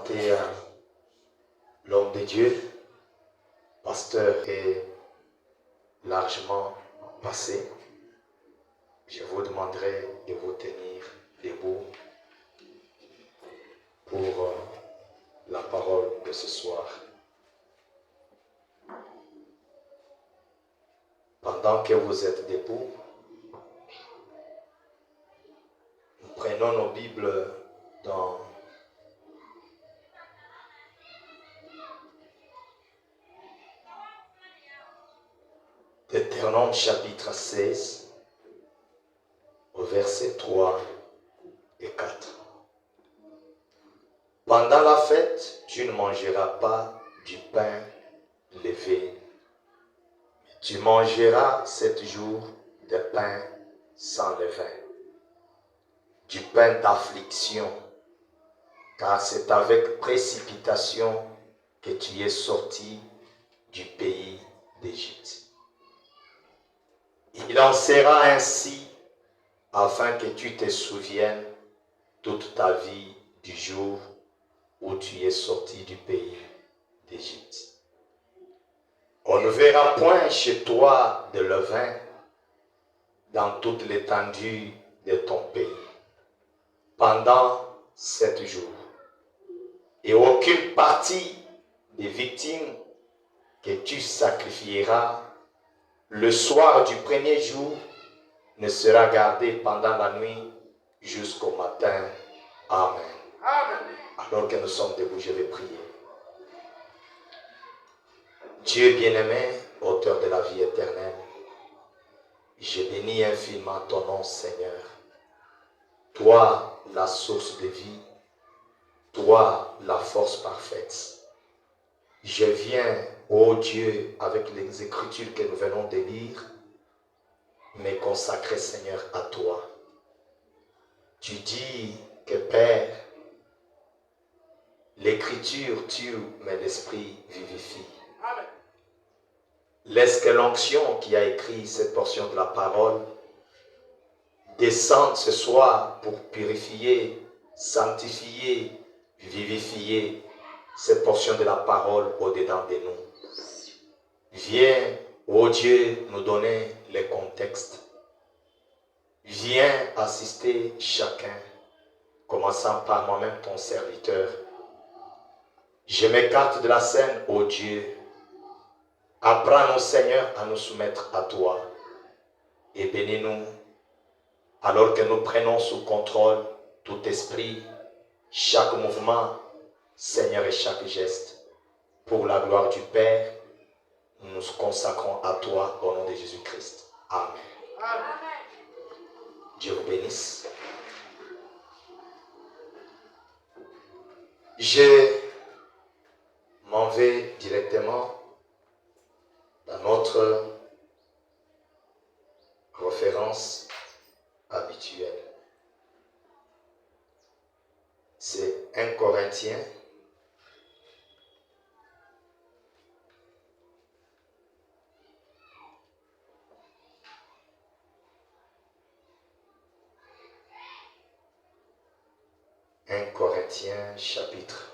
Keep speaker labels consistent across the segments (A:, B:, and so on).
A: présenter l'homme de Dieu, pasteur est largement passé. Je vous demanderai de vous tenir debout pour la parole de ce soir. Pendant que vous êtes debout, nous prenons nos Bibles dans Deutéronome chapitre 16, au verset 3 et 4. Pendant la fête, tu ne mangeras pas du pain levé. Tu mangeras 7 jours de pain sans levain, du pain d'affliction, car c'est avec précipitation que tu es sorti du pays d'Égypte. Il en sera ainsi afin que tu te souviennes toute ta vie du jour où tu es sorti du pays d'Égypte. On ne verra point chez toi de levain dans toute l'étendue de ton pays pendant 7 jours. Et aucune partie des victimes que tu sacrifieras le soir du premier jour ne sera gardée pendant la nuit jusqu'au matin. Amen. Amen. Alors que nous sommes debout, je vais prier. Dieu bien-aimé, auteur de la vie éternelle, je bénis infiniment ton nom, Seigneur. Toi, la source de vie, toi, la force parfaite. Je viens, ô Dieu, avec les Écritures que nous venons de lire, me consacrer, Seigneur, à toi. Tu dis que, Père, l'Écriture tue, mais l'Esprit vivifie. Amen. Laisse que l'onction qui a écrit cette portion de la parole descende ce soir pour purifier, sanctifier, vivifier cette portion de la parole au-dedans de nous. Viens, ô Dieu, nous donner le contexte. Viens assister chacun, commençant par moi-même, ton serviteur. Je m'écarte de la scène, ô Dieu. Apprends-nous, Seigneur, à nous soumettre à toi. Et bénis-nous, alors que nous prenons sous contrôle tout esprit, chaque mouvement, Seigneur, et chaque geste. Pour la gloire du Père, nous nous consacrons à toi au nom de Jésus-Christ. Amen. Amen. Dieu vous bénisse. Je m'en vais directement dans notre référence habituelle. C'est 1 Corinthiens chapitre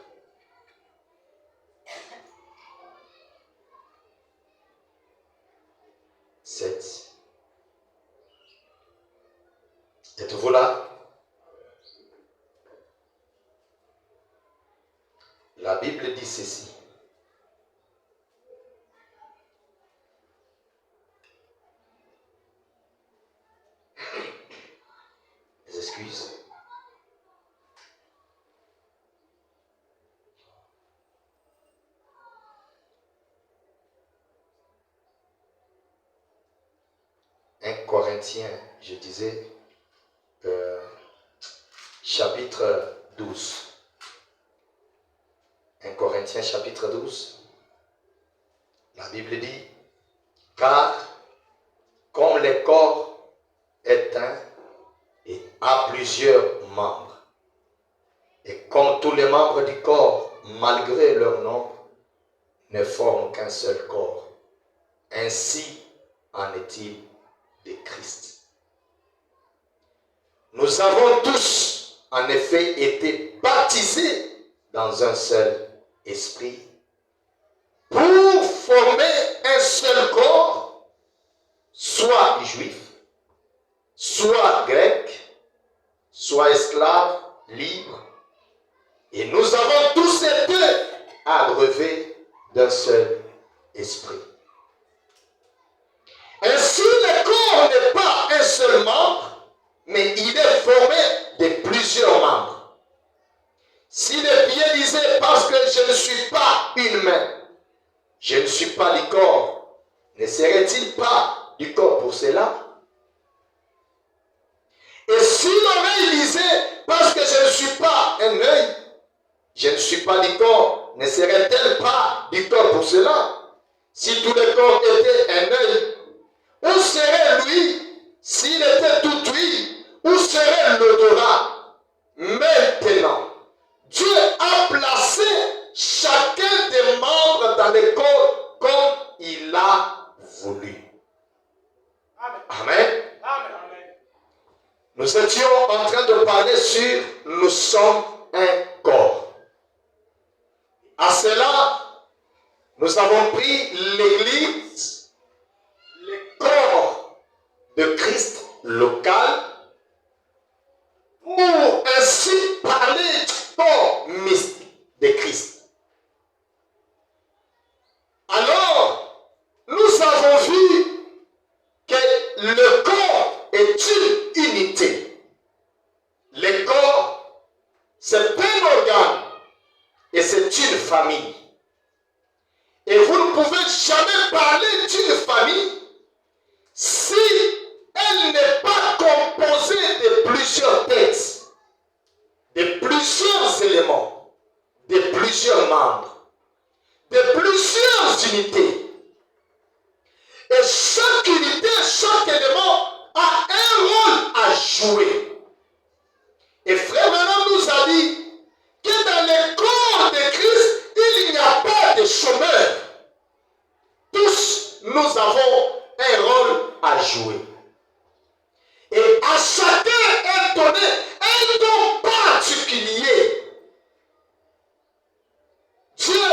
A: 7. Êtes-vous là? La Bible dit ceci. Les excuses. Corinthiens, je disais, chapitre 12. 1 Corinthiens, chapitre 12. La Bible dit, car comme le corps est un et a plusieurs membres, et comme tous les membres du corps, malgré leur nombre, ne forment qu'un seul corps, ainsi en est-il de Christ. Nous avons tous, en effet, été baptisés dans un seul esprit pour former un seul corps, soit juif, soit grec, soit esclave, libre. Et nous avons tous été abreuvés d'un seul esprit. Ainsi, le corps n'est pas un seul membre, mais il est formé de plusieurs membres. Si le pied disait, parce que je ne suis pas une main, je ne suis pas du corps, ne serait-il pas du corps pour cela? Et si l'oreille disait, parce que je ne suis pas un œil, je ne suis pas du corps, ne serait-elle pas du corps pour cela? Si tout le corps était un œil, où serait lui s'il était tout huile? Où serait l'odorat? Maintenant, Dieu a placé chacun des membres dans le corps comme il a voulu. Amen. Amen. Nous étions en train de parler sur nous sommes un corps. À cela, nous avons pris l'Église, le corps de Christ local, pour ainsi parler du corps mystique de Christ. Alors, nous avons vu que le corps est une unité. Le corps, c'est un organe et c'est une famille. Et vous ne pouvez jamais parler d'une famille si elle n'est pas composée de plusieurs têtes, de plusieurs éléments, de plusieurs membres, de plusieurs unités. Et chaque unité, chaque élément a un rôle à jouer. Et Frère Branham nous a dit que dans le corps de Christ, il n'y a pas de chômeurs. Tous, nous avons un rôle à jouer. Et à chacun est donné un don particulier. Dieu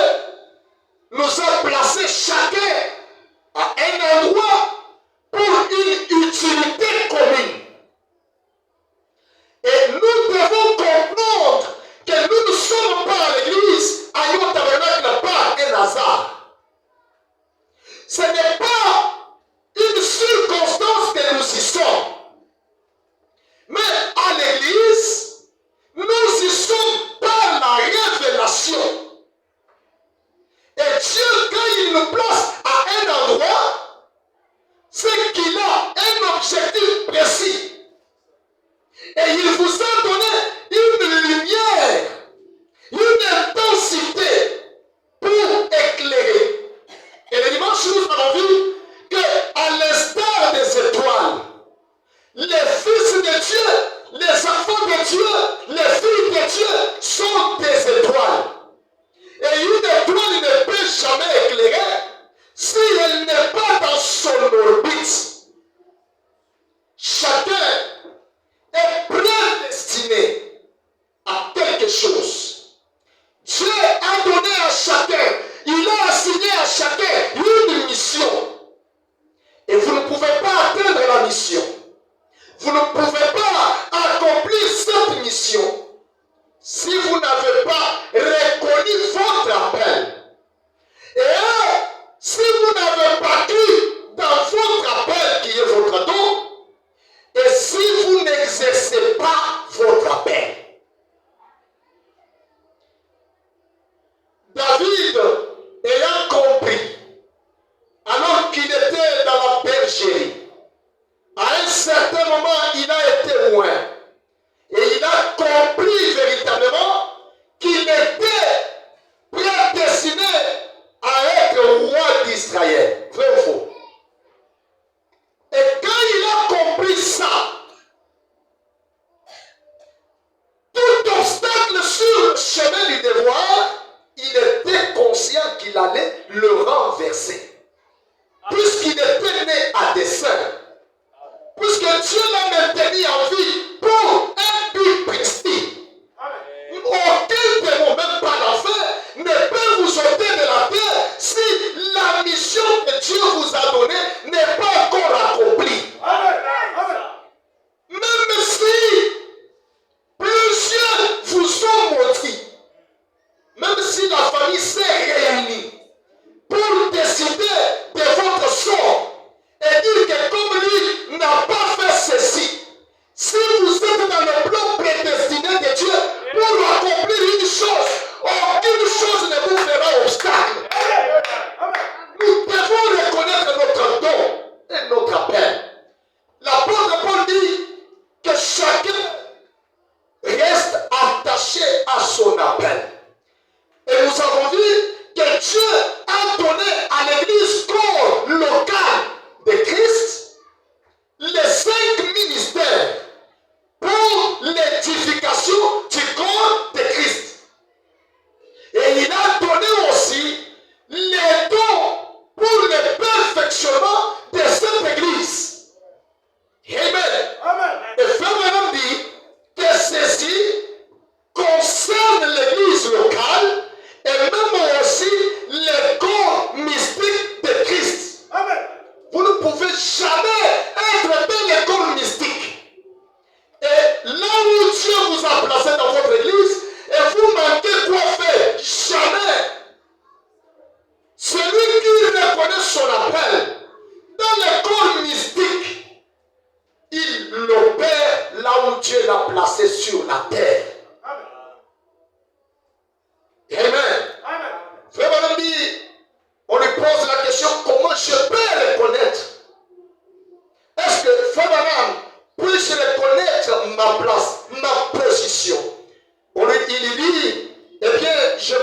A: nous a placé chacun à un endroit pour une utilité commune. Et nous devons comprendre que nous ne sommes pas à l'église, à notre tabernacle, par un hasard. Ce n'est pas une circonstance que nous y sommes. Mais à l'église, nous y sommes par la révélation. Et Dieu, quand il nous place à un endroit, c'est qu'il a un objectif précis. Et il vous a donné une lumière, une intensité pour éclairer. Et le dimanche, nous avons vu qu'à l'instar des étoiles, les fils de Dieu, les enfants de Dieu, les filles de Dieu sont des étoiles. Et une étoile ne peut jamais éclairer si elle n'est pas dans son orbite. Chacun est prédestiné à quelque chose. Dieu a donné à chacun, il a assigné à chacun une mission. Et vous ne pouvez pas atteindre la mission. Vous ne pouvez pas accomplir cette mission si vous n'avez pas reconnu votre appel. Et si vous n'avez pas cru dans votre appel qui est votre don, et si vous n'exercez pas votre appel. David, ayant compris, alors qu'il était dans la bergerie, à un certain moment, il a été loin. Et il a compris véritablement qu'il était prédestiné à être roi d'Israël. Vrai ou faux? Et quand il a compris ça, tout obstacle sur le chemin du devoir, il était conscient qu'il allait le renverser. Puisqu'il était né à dessein. Puisque Dieu l'a maintenu en vie pour un but précis. Aucun démon, même pas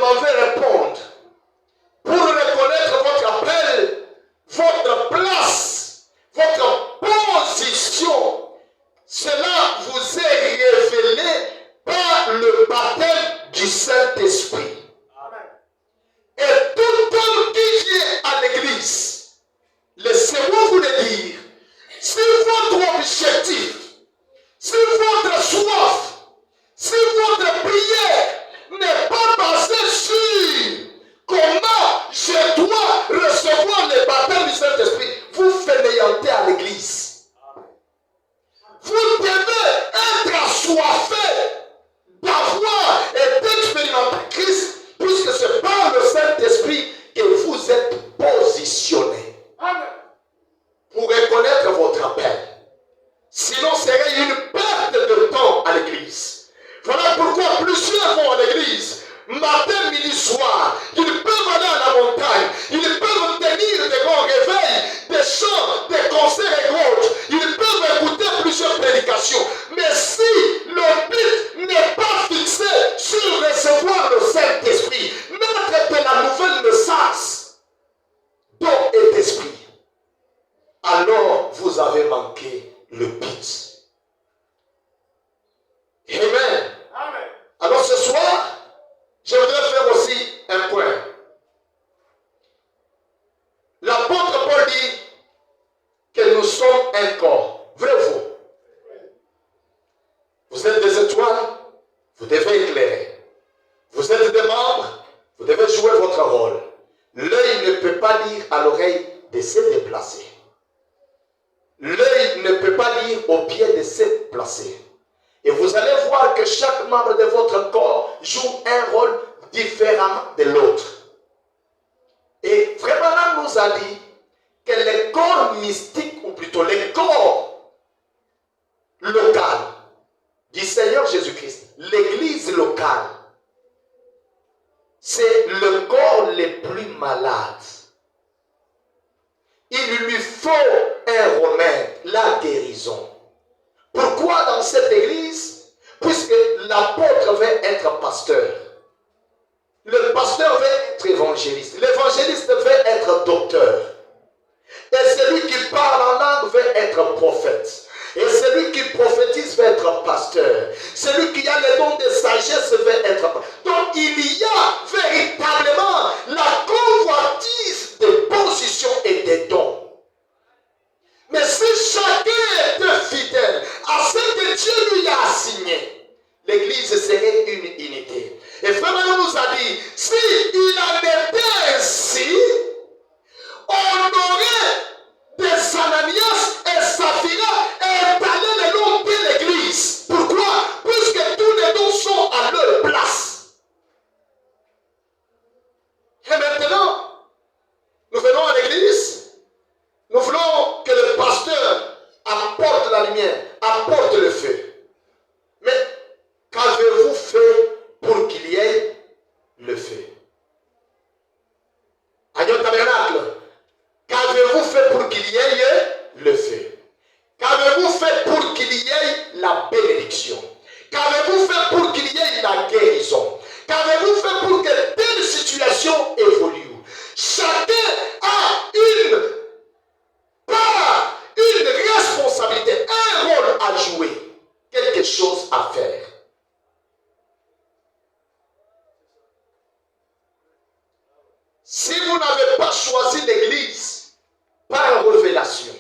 A: m'avez répondre pour reconnaître votre appel, votre place, votre position. Cela vous est révélé par le baptême du Saint-Esprit. Et tout homme qui vient à l'église, laissez-moi vous le dire, si votre objectif, si votre soif, si votre prière n'est pas basée sur comment je dois recevoir le baptême du Saint-Esprit, vous fainéantez à l'église. Vous devez être assoiffé d'avoir et d'expérimenter Christ, puisque c'est par le Saint-Esprit que vous êtes positionné pour reconnaître votre appel. Sinon, ce serait une perte de temps à l'église. Voilà pourquoi plusieurs vont à l'église, matin, midi, soir. Ils peuvent aller à la montagne, ils peuvent tenir des grands réveils, des chants, des concerts et autres. Ils peuvent écouter plusieurs prédications. Mais si le but n'est pas fixé sur recevoir le Saint-Esprit, naître de la nouvelle naissance d'eau et d'esprit, alors vous avez manqué le but. Amen. Amen. Alors ce soir, je voudrais faire aussi un point. L'apôtre Paul dit que nous sommes un corps. Vrai ou faux? Vous êtes des étoiles, vous devez éclairer. Vous êtes des membres, vous devez jouer votre rôle. L'œil ne peut pas dire à l'oreille de se déplacer. L'œil ne peut pas dire au pied de se placer. Et vous allez voir que chaque membre de votre corps joue un rôle différent de l'autre. Et Frère nous a dit que les corps mystiques, ou plutôt les corps local du Seigneur Jésus-Christ, l'église locale, c'est le corps le plus malade. Il lui faut un remède, la guérison. Pourquoi dans cette église? Puisque l'apôtre veut être pasteur. Le pasteur veut être évangéliste. L'évangéliste veut être docteur. Et celui qui parle en langue veut être prophète. Et celui qui prophétise veut être pasteur. Celui qui a le don de sagesse veut être pasteur. Donc il y a véritablement la convoitise des positions et des dons. Mais si chacun était fidèle à ce que Dieu lui a assigné, l'église serait une unité. Et Frère nous a dit, si il en était ainsi, on aurait des Ananias et Saphira étalés le long de l'église. Pourquoi? Puisque tous les dons sont à leur place. Et maintenant, nous venons à l'église. Nous voulons que le pasteur apporte la lumière, apporte le feu. Mais qu'avez-vous fait pour qu'il y ait le feu? Agnon Tabernacle, qu'avez-vous fait pour qu'il y ait le feu? Qu'avez-vous fait pour qu'il y ait la bénédiction? Qu'avez-vous fait pour qu'il y ait la guérison? Qu'avez-vous fait pour que telle situation évolue? Chacun a une responsabilité, un rôle à jouer, quelque chose à faire. Si vous n'avez pas choisi l'église par révélation,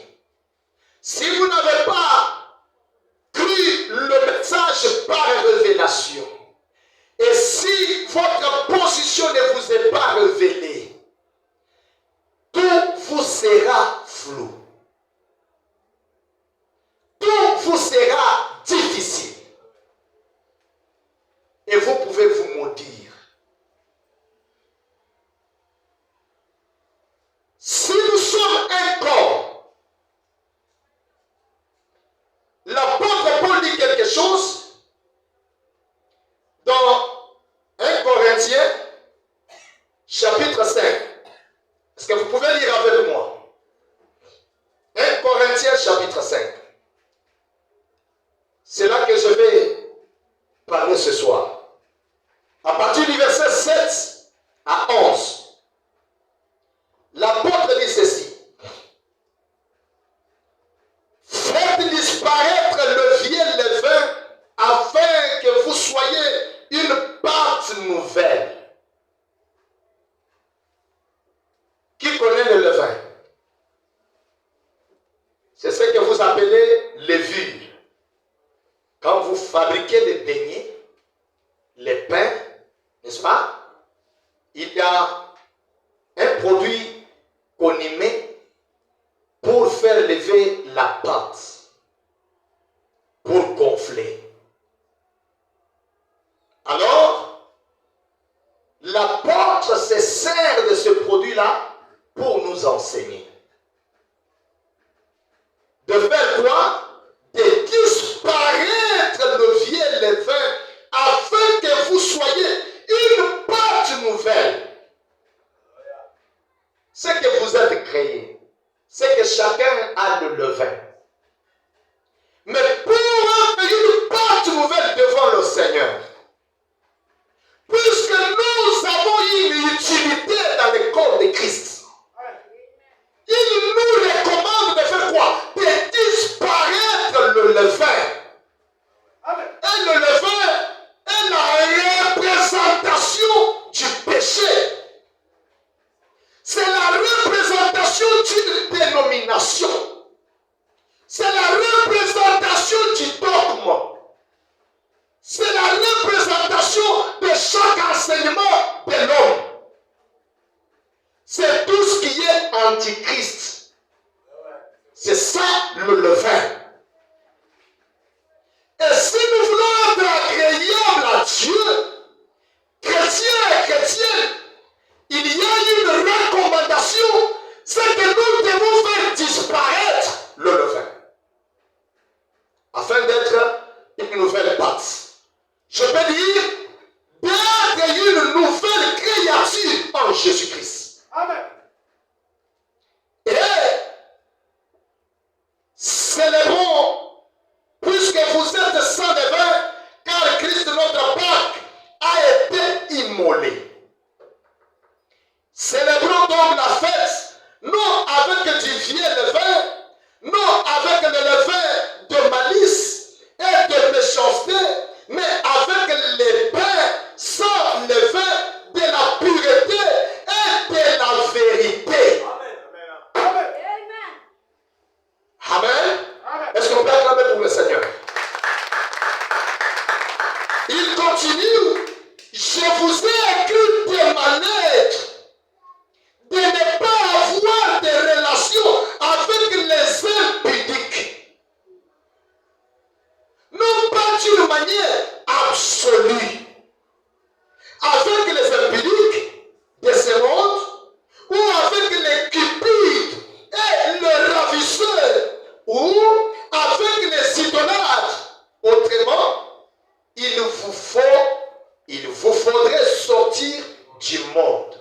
A: si vous n'avez pas cru le message par révélation, et si votre position ne vous est pas révélée, tout vous sera flou. Tout vous sera difficile. Et vous pouvez vous maudire. Si nous sommes un corps, l'apôtre Paul dit quelque chose dans 1 Corinthiens chapitre 5. Est-ce que vous pouvez lire avec moi? 1 Corinthiens chapitre 5. C'est là que je vais parler ce soir. À partir du verset 7 il y a un produit qu'on y met pour faire lever la pâte, pour gonfler. Alors, l'apôtre se sert de ce produit-là pour nous enseigner. De faire quoi? De disparaître le vieux levain afin que vous soyez une pâte nouvelle. Ce que vous êtes créé, c'est que chacun a le levain. Mais pour être une pâte nouvelle devant le Seigneur, puisque nous avons une utilité dans le corps de Christ, il nous recommande de faire quoi? De disparaître le levain. Et le levain est la représentation du péché. C'est la représentation d'une dénomination. C'est la représentation du dogme. C'est la représentation de chaque enseignement de l'homme. C'est tout ce qui est antichrist. C'est ça le levain. Et si nous voulons être agréables à Dieu, chrétiens et chrétiennes, il y a une recommandation, c'est que nous devons faire disparaître le levain, afin d'être une nouvelle pâte. Je peux dire d'être une nouvelle créature en Jésus-Christ. Amen. Et célébrons, puisque vous êtes sans levain, car Christ notre Pâque a été immolé. Célébrons donc la fête, non avec du vieux levain, non avec le levain de malice et de méchanceté, mais avec les pains sans levain de la pureté et de la vérité. Amen. Amen. Amen. Est-ce qu'on peut acclamer pour le Seigneur? Il continue. Je vous ai écrit de ma lettre de ne pas avoir de relations avec les impudiques. Non pas d'une manière absolue. Avec les impudiques de ce monde, ou avec les cupides et les ravisseurs, ou avec les idolâtres. Autrement, il vous faudrait sortir du monde.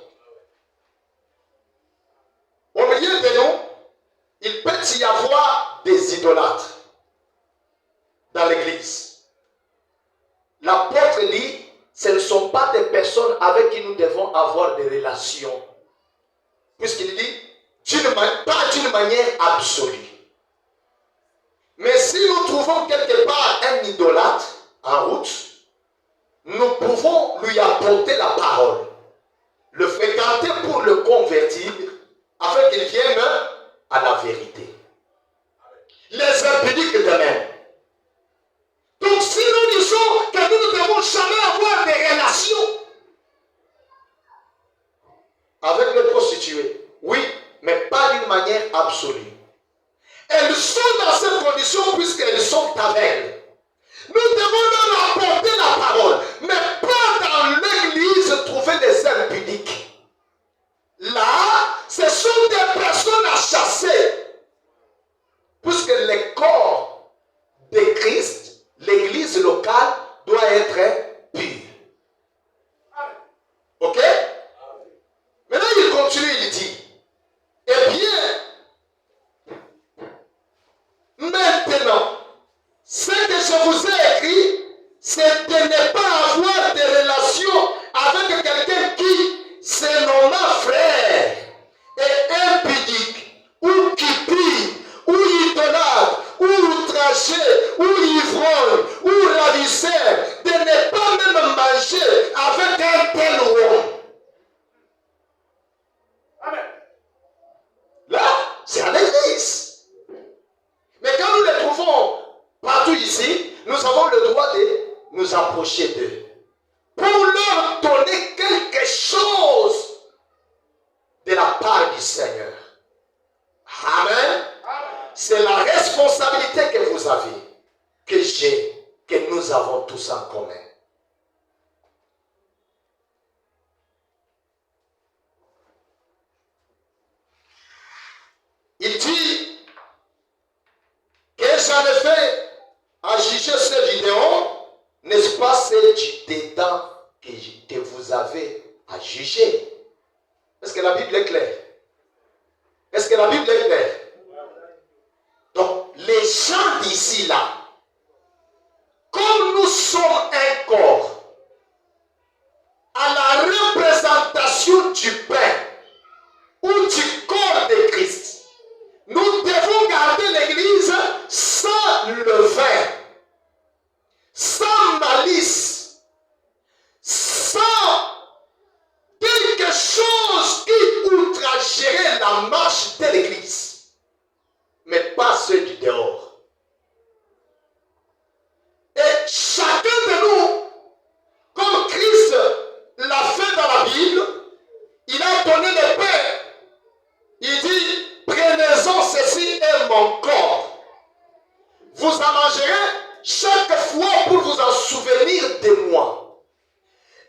A: Au milieu de nous, il peut y avoir des idolâtres dans l'église. L'apôtre dit, ce ne sont pas des personnes avec qui nous devons avoir des relations. Puisqu'il dit, pas d'une manière absolue. Mais si nous trouvons quelque part un idolâtre en route, nous pouvons lui apporter la parole, le fréquenter pour le convertir, afin qu'il vienne à la vérité. Les impudiques de même. Donc si nous disons que nous ne devons jamais avoir des relations avec les prostituées, oui, mais pas d'une manière absolue. Elles sont dans cette condition puisqu'elles sont aveugles. Nous devons leur apporter la parole, mais pas dans l'église trouver des impudiques. Là, ce sont des personnes à chasser. Puisque le corps de Christ, l'église locale, doit être pure. Ok? Maintenant, il continue, il dit, eh bien, maintenant, ce que je vous ai écrit, c'est de ne pas avoir de relation avec quelqu'un qui se nomme frère et impudique, ou cupide, ou idolâtre, ou outragé, ou ivrogne, ou ravisseur, de ne pas même manger avec un tel homme. Amen. Là, c'est à l'église. Mais quand nous les trouvons partout ici, nous avons le droit de nous approcher d'eux pour leur donner quelque chose tous en commun. Il dit que j'en ai fait à juger ce Gideon, n'est-ce pas, c'est du dedans que vous avez à juger. Est-ce que la Bible est claire? Est-ce que la Bible est claire? Donc, les gens d'ici là, comme nous sommes un corps, à la représentation du pain ou du corps de Christ, nous devons garder l'église sans levain, sans malice, sans quelque chose qui outragerait la marche de l'église, mais pas ceux du dehors. Et chacun de nous, comme Christ l'a fait dans la Bible, il a donné le pain. Il dit, prenez-en, ceci est mon corps. Vous en mangerez chaque fois pour vous en souvenir de moi.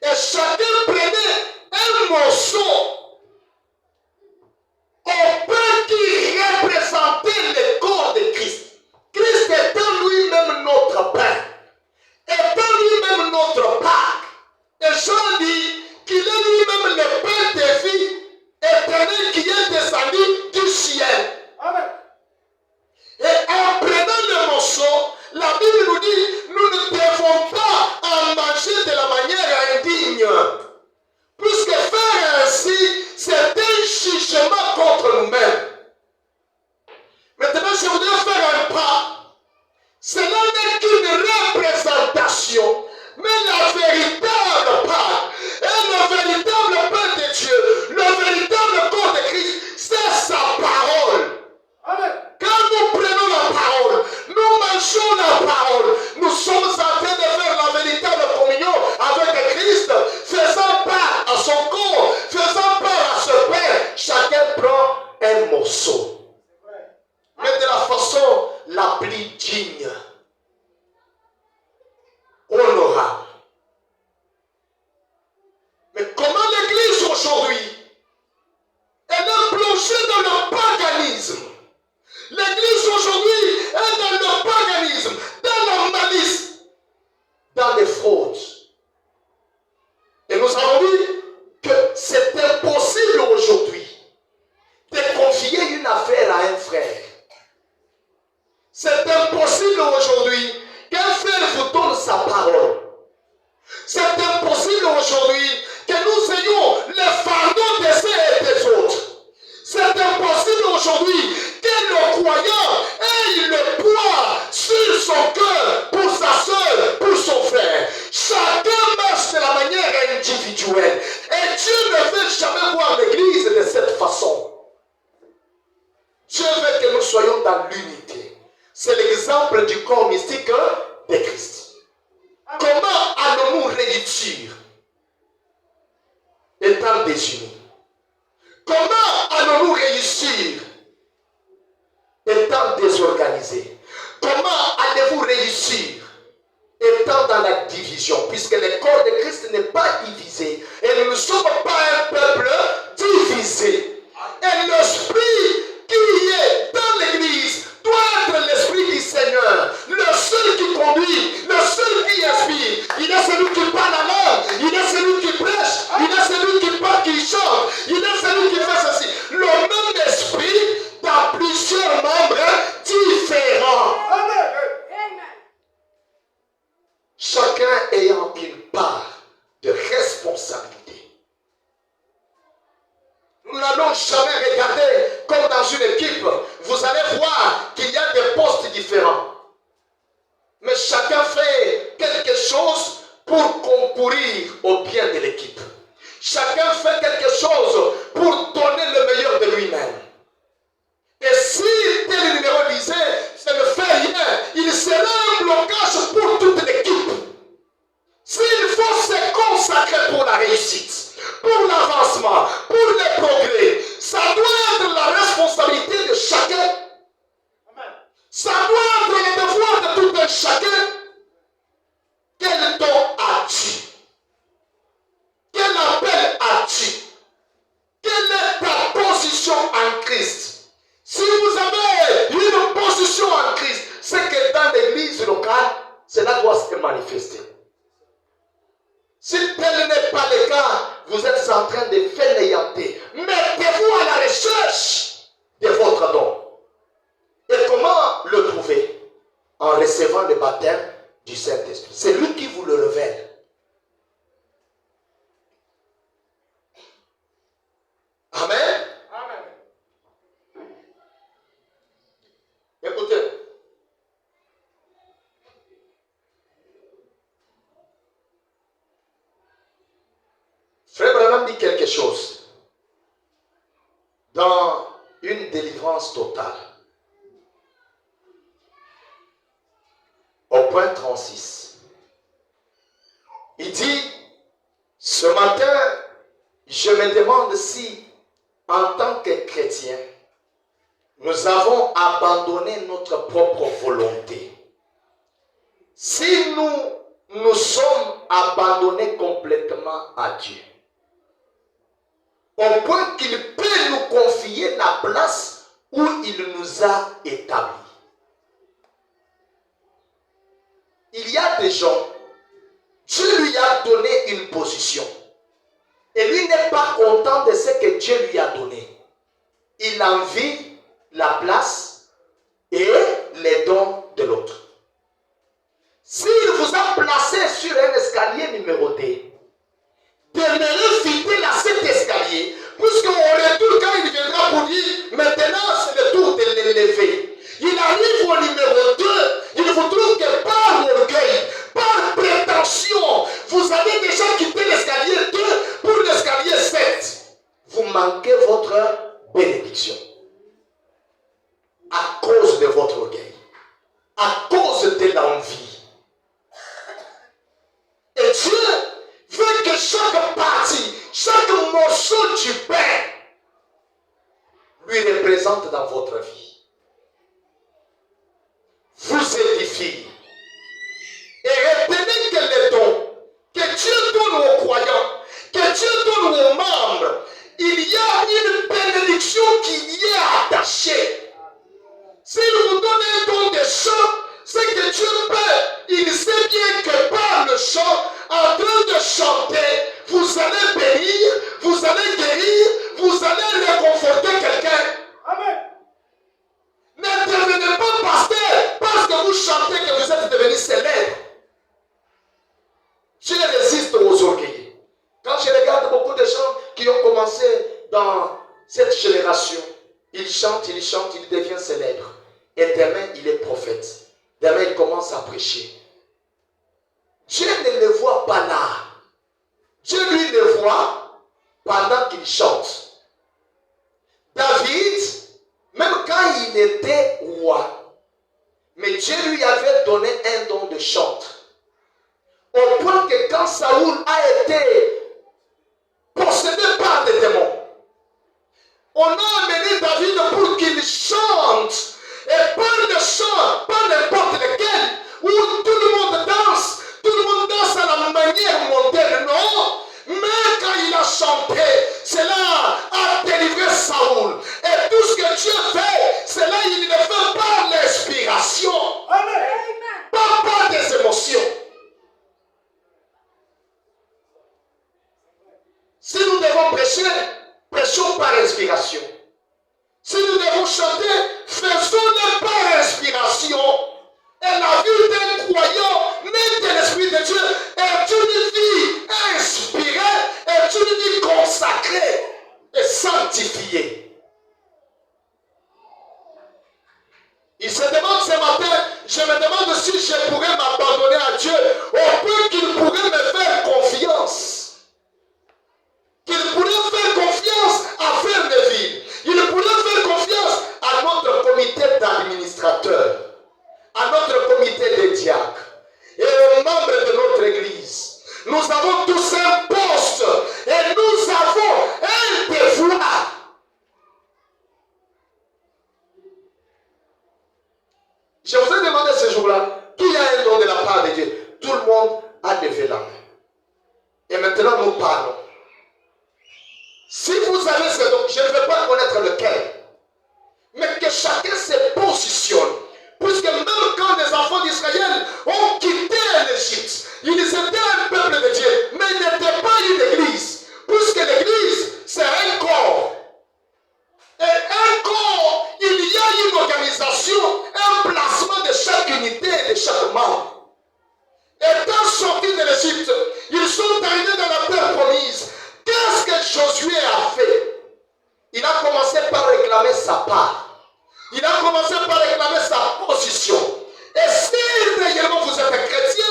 A: Et chacun prenait un morceau au pain qui représentait le corps de Christ. Christ étant lui-même notre pain, étant lui-même notre Pâques. Et Jean dit qu'il est lui-même le pain de vie éternel qui est descendu du ciel. Amen. Et en prenant le morceau, la Bible nous dit, nous ne devons pas en manger de la manière indigne. Puisque faire ainsi, c'est un jugement contre nous-mêmes. Maintenant, je voudrais faire un pas. Cela n'est qu'une représentation. Mais la véritable part et le véritable pain de Dieu, le véritable corps de Christ, c'est sa parole. Amen. Quand nous prenons la parole, nous mangeons la parole, nous sommes en train de faire la véritable communion avec Christ, faisant part à son corps, faisant part à ce pain. Chacun prend un morceau, mais de la façon la plus digne, honorable. Mais comment l'église aujourd'hui, elle est plongée dans le paganisme. L'église aujourd'hui est dans le paganisme, dans la malice, dans les fraudes. Et nous avons vu que c'est impossible aujourd'hui de confier une affaire à un frère. C'est impossible aujourd'hui qu'un frère vous donne sa parole. C'est impossible aujourd'hui que nous ayons le fardeau des uns et des autres. C'est impossible aujourd'hui que le croyant ait le poids sur son cœur pour sa soeur, pour son frère. Chacun marche de la manière individuelle. Et Dieu ne veut jamais voir l'église de cette façon. Dieu veut que nous soyons dans l'unité. C'est l'exemple du corps mystique de Christ. Comment allons-nous réussir étant désunis? Comment allons-nous réussir étant désorganisés? Comment allez-vous réussir étant dans la division? Puisque le corps de Christ n'est pas divisé. Et nous ne sommes pas un peuple divisé. Et l'esprit qui est dans l'église doit être l'esprit du Seigneur. Le seul qui conduit, le seul qui inspire. Il est celui qui parle en langue. Il est celui qui prêche. Il est celui qui parle, qui chante. Il est celui qui fait ceci. Le même esprit dans plusieurs membres différents. Amen. Chacun ayant une part de responsabilité. Nous n'allons jamais regarder comme dans une équipe. Vous allez voir qu'il y a des postes différents. Mais chacun fait quelque chose pour concourir au bien de l'équipe. Chacun fait quelque chose pour donner le meilleur de lui-même. Et si tel numéro disait, ça ne fait rien, il sera un blocage pour toute l'équipe. S'il faut se consacrer pour la réussite, pour l'avancement, pour le progrès, ça doit être la responsabilité de chacun. Ça doit être le devoir de tout un chacun. Que recevant le baptême du Saint-Esprit. C'est lui qui vous le révèle. Amen. Amen. Écoutez. Frère Branham dit quelque chose dans une délivrance totale. Au point 36. Il dit, ce matin, je me demande si, en tant que chrétiens, nous avons abandonné notre propre volonté. Si nous sommes abandonnés complètement à Dieu, au point qu'il peut nous confier la place où il nous a établis. Il y a des gens, Dieu lui a donné une position. Et lui n'est pas content de ce que Dieu lui a donné. Il envie la place et les dons de l'autre. S'il vous a placé sur un escalier numéroté, demeurez fidèle à cet escalier, puisqu'au retour, quand il viendra pour dire, maintenant c'est le tour de l'élever. Il arrive au numéro 2, il vous trouve que par orgueil, par prétention, vous avez déjà quitté l'escalier 2 pour l'escalier 7. Vous manquez votre bénédiction. À cause de votre orgueil. À cause de l'envie. Et Dieu veut que chaque partie, chaque morceau du pain lui représente dans votre vie. Vous édifiez. Et retenez que les dons que Dieu donne aux croyants, que Dieu donne aux membres, il y a une bénédiction qui y est attachée. S'il vous donne un don de chant, c'est que Dieu peut. Il sait bien que par le chant, en train de chanter, vous allez bénir, vous allez guérir, vous allez réconforter quelqu'un. Amen. Ne devenez pas pasteur parce que vous chantez que vous êtes devenu célèbre. Je résiste aux orgueils. Quand je regarde beaucoup de gens qui ont commencé dans cette génération, ils chantent, ils deviennent célèbres. Et demain, il est prophète. Demain, il commence à prêcher. Dieu ne le voit pas là. Dieu lui le voit pendant qu'il chante. David, même quand il était roi, mais Dieu lui avait donné un don de chante. Au point que quand Saoul a été possédé par des démons, on a amené David pour qu'il chante. Et pas le chant, pas n'importe lequel, où tout le monde danse à la manière mondaine, non. Mais quand il a chanté, cela a délivré Saoul. Et tout ce que Dieu fait, cela il le fait par l'inspiration. Amen. Pas par des émotions. Si nous devons prêcher, prêchons par inspiration. Si nous devons chanter, faisons-le par inspiration. Et la vie d'un croyant, né de l'Esprit de Dieu, est une vie inspirée, est une vie consacrée et sanctifiée. Il se demande ce matin, je me demande si je pourrais m'abandonner à Dieu au point qu'il pourrait me faire confiance. Qu'il pourrait faire confiance à faire des villes. Il pourrait faire confiance à notre comité d'administrateurs, à notre comité de diacres et aux membres de notre église. Nous avons tous un poste et nous avons un devoir. Je vous ai demandé ce jour-là, qui a un don de la part de Dieu? Tout le monde a levé la main. Et maintenant nous parlons. Si vous avez ce don, je ne vais pas connaître lequel, mais que chacun se positionne. Puisque même quand les enfants d'Israël ont quitté l'Égypte, ils étaient un peuple de Dieu, mais ils n'étaient pas une église. Puisque l'église, c'est un corps. Et un corps, il y a une organisation, un placement de chaque unité, de Josué a fait, il a commencé par réclamer sa part. Il a commencé par réclamer sa position. Et si réellement vous êtes un chrétien,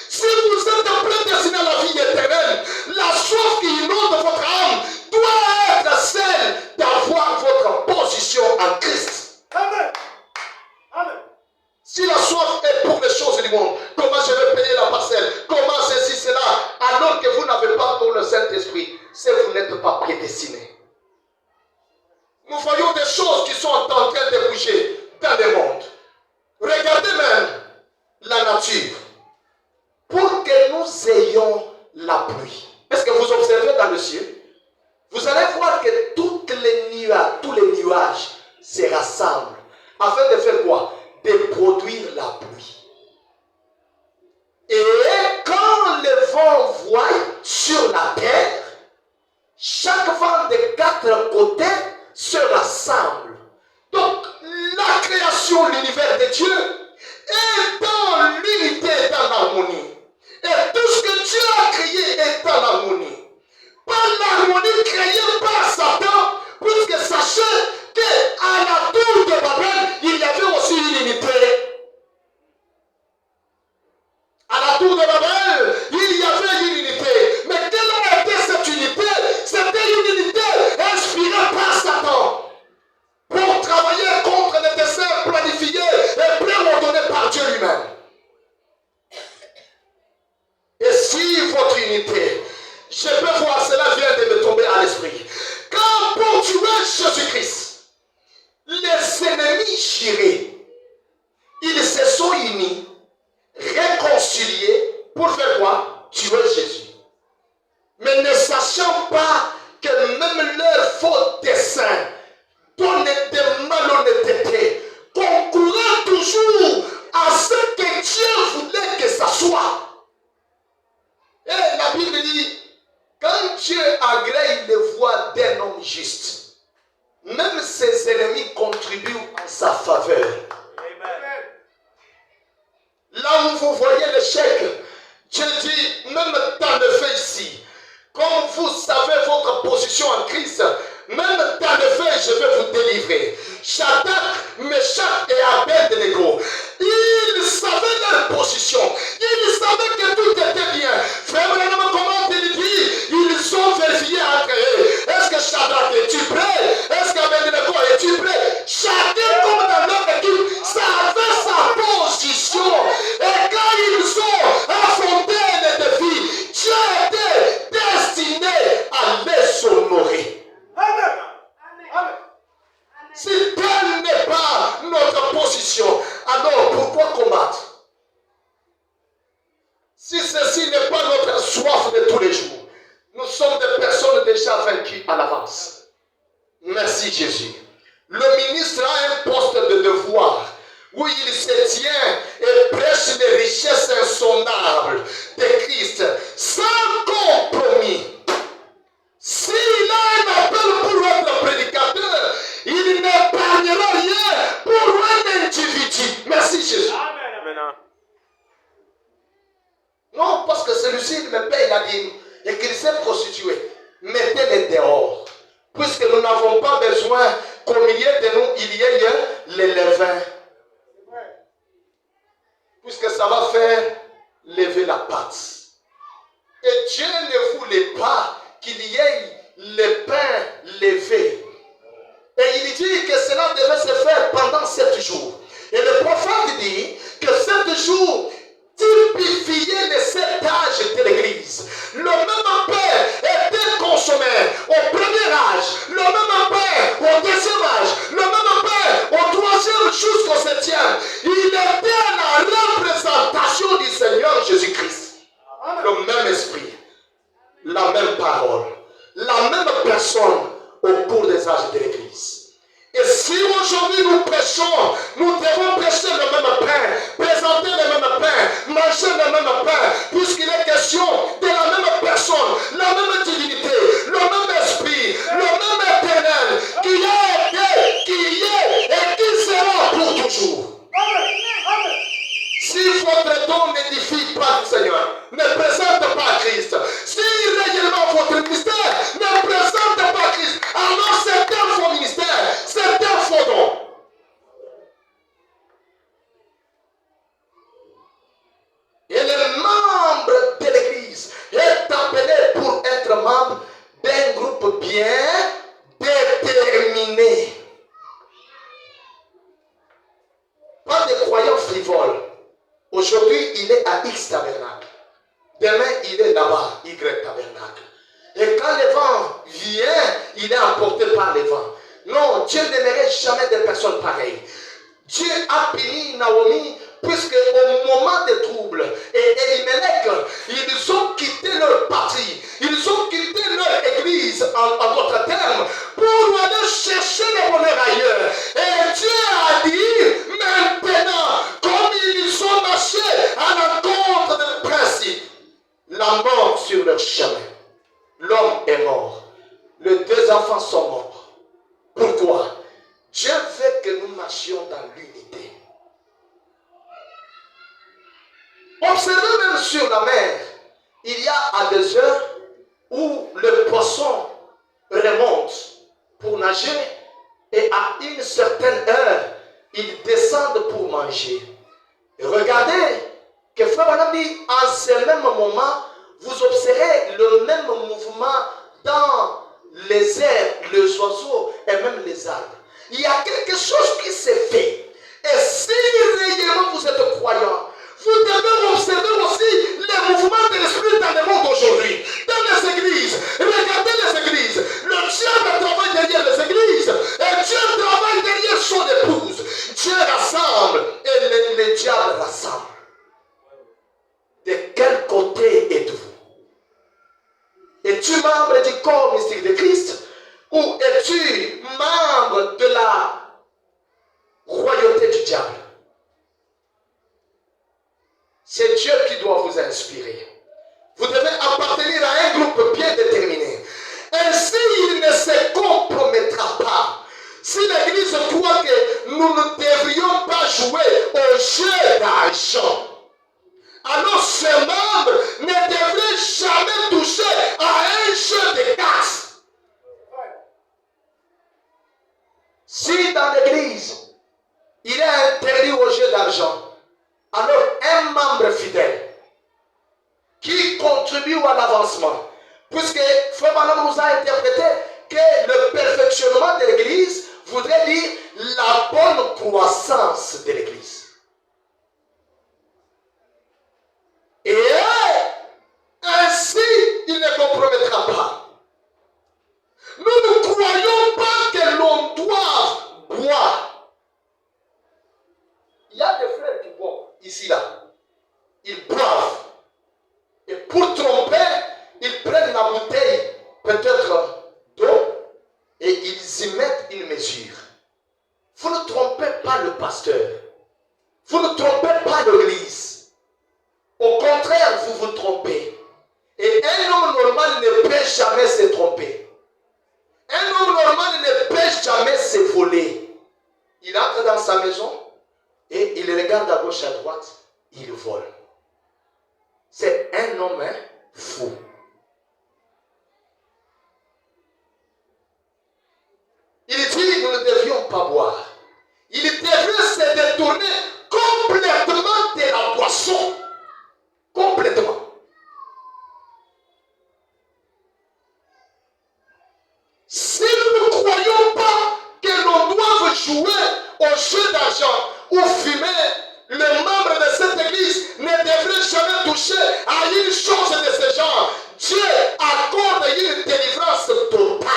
A: si vous êtes prédestiné à la vie éternelle, la soif qui inonde votre âme doit être celle d'avoir votre position en Christ.
B: Amen. Amen.
A: Si la soif est pour les choses du monde, comment je vais payer la parcelle, comment ceci, cela, alors que vous n'avez pas pour le Saint-Esprit, c'est que vous n'êtes pas prédestiné. Nous voyons des choses qui sont en train de bouger dans le monde. Regardez même la nature. Pour que nous ayons la pluie. Est-ce que vous observez dans le ciel? Vous allez voir que tous les nuages se rassemblent afin de faire quoi? De produire la pluie. Et quand le vent voit sur la terre, chaque vent de 4 côtés se rassemble. Donc, la création, l'univers de Dieu est dans l'unité, dans l'harmonie. Et tout ce que Dieu a créé est dans l'harmonie. Pas l'harmonie créée par Satan, puisque sachez qu'à la tour de Babel, il y avait aussi une unité. À la tour de Babel, il y avait une unité. Mais quelle a été cette unité? C'était une unité inspirée par Satan pour travailler contre les desseins planifiés et préordonnés par Dieu lui-même. Et si votre unité, je peux voir, cela vient de me tomber à l'esprit. Quand pour tuer Jésus-Christ, les ennemis jurés, ils se sont unis, réconciliés, pour faire quoi? Tuer Jésus. Mais ne sachant pas que même leur faux dessein donnait de malhonnêteté, concourant toujours à ce que Dieu voulait que ça soit. Et la Bible dit, quand Dieu agrée les voies d'un homme juste, même ses ennemis contribuent en sa faveur.
B: Amen.
A: Là où vous voyez l'échec, Dieu dit, même dans le fait ici, comme vous savez votre position en Christ, même dans le fait, je vais vous délivrer. Shadrach, Meshach et Abednego, ils savaient leur position. Ils savaient que tout était bien. Frère, comment il dit? Ils ont vérifié entre eux. Est-ce que Shadrach, es-tu prêt? Est-ce qu'Abednego, es-tu prêt? Chacun, comme dans leur équipe, savait sa position. Et quand ils ont affronté les défis, Dieu était destiné à les honorer.
B: Amen. Amen.
A: Si telle n'est pas notre position, alors pourquoi combattre? Si ceci n'est pas notre soif de tous les jours, nous sommes des personnes déjà vaincues à l'avance. Merci Jésus. Le ministre a un poste de devoir où il se tient et prêche les richesses insondables de Christ sans compromis. S'il a un appel pour être prédicateur, il n'épargnera rien pour un individu. Merci Jésus.
B: Amen.
A: Non, parce que celui-ci me paye la dîme et qu'il s'est prostitué. Mettez-les dehors. Puisque nous n'avons pas besoin qu'au milieu de nous, il y ait les levains. Puisque ça va faire lever la pâte. Et Dieu ne voulait pas qu'il y ait le pain levé. Et il dit que cela devait se faire pendant 7 jours. Et le prophète dit que 7 jours typifiaient les 7 âges de l'Église. Le même pain était consommé au premier âge, le même pain au deuxième âge, le même pain au troisième jusqu'au 7e. Il était la représentation du Seigneur Jésus-Christ. Le même esprit, la même parole, la même personne au cours des âges de l'Église. Et si aujourd'hui nous prêchons, nous devons prêcher le même pain, présenter le même pain, manger le même pain, puisqu'il est question de la même personne, la même divinité, le même esprit, le même éternel, qui a été, qui est et qui sera pour toujours. Si votre don n'édifie pas le Seigneur, ne présente pas Christ. Si réellement votre mystère ne présente il est emporté par les vents. Non, Dieu n'aimerait jamais des personnes pareilles. Dieu a puni Naomi puisque au moment des troubles et Elimelech, ils ont quitté leur parti, ils ont quitté leur église en d'autres termes pour aller chercher le bonheur ailleurs. Et Dieu a dit maintenant, comme ils ont marché à l'encontre des principes, la mort sur leur chemin. L'homme est mort. Les 2 enfants sont morts. Pourquoi? Dieu veut que nous marchions dans l'unité. Observez même sur la mer, il y a à des heures où le poisson remonte pour nager et à une certaine heure, ils descendent pour manger. Et regardez que Frère Branham dit, en ce même moment, vous observez le même mouvement dans les airs, les oiseaux et même les arbres. Il y a quelque chose qui s'est fait. Et si réellement vous êtes croyant, vous devez observer aussi les mouvements de l'esprit dans le monde aujourd'hui. Dans les églises, regardez les églises. Le diable travaille derrière les églises. Et Dieu travaille derrière son épouse. Dieu rassemble et le diable rassemble. De quel côté êtes-vous? Es-tu membre du corps mystique de Christ? Ou es-tu membre de la royauté du diable? C'est Dieu qui doit vous inspirer. Vous devez appartenir à un groupe bien déterminé. Ainsi, il ne se compromettra pas. Si l'Église croit que nous ne devrions pas jouer au jeu d'argent, alors ces membres ne devraient jamais toucher à un jeu de cartes. Si dans l'Église, il est interdit au jeu d'argent, alors un membre fidèle qui contribue à l'avancement, puisque Frère Branham nous a interprété que le perfectionnement de l'Église voudrait dire la bonne croissance de l'Église. Et ainsi, il ne compromettra pas. Nous ne croyons pas que l'on doit boire. Il y a des frères qui boivent ici, là. Ils boivent. Et pour tromper, ils prennent la bouteille, peut-être d'eau, et ils y mettent une mesure. Vous ne trompez pas le pasteur. Vous ne trompez pas l'Église. Au contraire, vous vous trompez. Et un homme normal ne peut jamais se tromper. Un homme normal ne peut jamais se voler. Il entre dans sa maison et il regarde à gauche, à droite, il vole. C'est un homme fou. Il dit, nous ne devions pas boire. Il devrait se détourner complètement de la boisson. Complètement. Si nous ne croyons pas que l'on doit jouer au jeu d'argent ou fumer, les membres de cette église ne devraient jamais toucher à une chose de ce genre. Dieu accorde une délivrance totale.